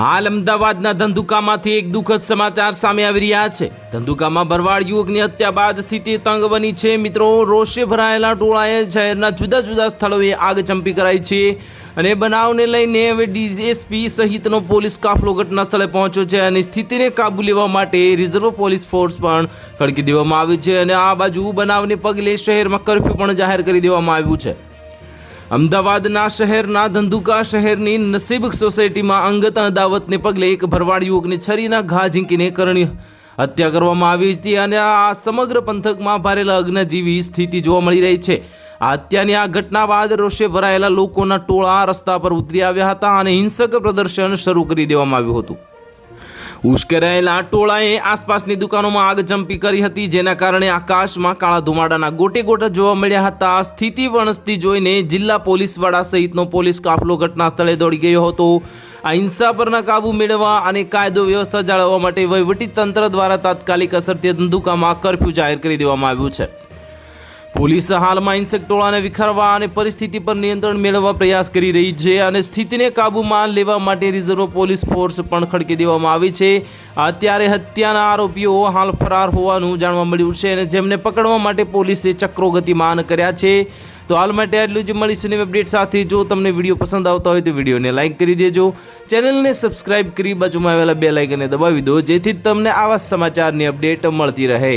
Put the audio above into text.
હાલ અમદાવાદના ધંધુકામાંથી એક દુઃખદ સમાચાર સામે આવી રહ્યા છે। ધંધુકામાં ભરવાડ યુવકની હત્યા બાદ સ્થિતિ તંગ બની છે। મિત્રો, રોષે ભરાયેલા ટોળાએ શહેરના જુદા જુદા સ્થળોએ આગચંપી કરાઈ છે અને બનાવને લઈને હવે ડીએસપી સહિતનો પોલીસ કાફલો ઘટના સ્થળે પહોંચ્યો છે અને સ્થિતિને કાબૂ લેવા માટે રિઝર્વ પોલીસ ફોર્સ પણ ખડકી દેવામાં આવ્યું છે અને આ બાજુ બનાવને પગલે શહેરમાં કર્ફ્યુ પણ જાહેર કરી દેવામાં આવ્યું છે। અમદાવાદના શહેરના ધંધુકા શહેરની નસીબ સોસાયટીમાં અંગત અદાવતને પગલે એક ભરવાડ યુવકને છરીના ઘા ઝીંકીને કરણી હત્યા કરવામાં આવી હતી અને આ સમગ્ર પંથકમાં ભારે લગ્ન જેવી સ્થિતિ જોવા મળી રહી છે। આ હત્યાની આ ઘટના બાદ રોષે ભરાયેલા લોકોના ટોળા રસ્તા પર ઉતરી આવ્યા હતા અને હિંસક પ્રદર્શન શરૂ કરી દેવામાં આવ્યું હતું। ઉશ્કેરાયેલા ટોળાએ આસપાસની દુકાનોમાં આગચંપી કરી હતી, જેના કારણે આકાશમાં કાળા ધુમાડાના ગોટે ગોટા જોવા મળ્યા હતા। સ્થિતિ વણસતી જોઈને જિલ્લા પોલીસ વડા સહિતનો પોલીસ કાફલો ઘટના સ્થળે દોડી ગયો હતો। આ હિંસા પરના કાબુ મેળવવા અને કાયદો વ્યવસ્થા જાળવવા માટે વહીવટીતંત્ર દ્વારા તાત્કાલિક અસરથી ધંધુકામાં કર્ફ્યુ જાહેર કરી દેવામાં આવ્યું છે। પોલીસ હાલમાં હિંસક ટોળાને વિખેરવા અને પરિસ્થિતિ પર નિયંત્રણ મેળવવા પ્રયાસ કરી રહી છે અને સ્થિતિને કાબૂમાં લેવા માટે રિઝર્વ પોલીસ ફોર્સ પણ ખડકી દેવામાં આવી છે। અત્યારે હત્યાના આરોપીઓ હાલ ફરાર હોવાનું જાણવા મળ્યું છે અને જેમને પકડવા માટે પોલીસે ચક્રો ગતિમાન કર્યા છે। તો હાલ માટે આટલું જ। મળીશું નવી અપડેટ સાથે। જો તમને વિડીયો પસંદ આવતા હોય તો વિડીયોને લાઇક કરી દેજો, ચેનલને સબસ્ક્રાઇબ કરી બાજુમાં આવેલા બેલ આઇકનને દબાવી દો, જેથી તમને આવા સમાચારની અપડેટ મળતી રહે।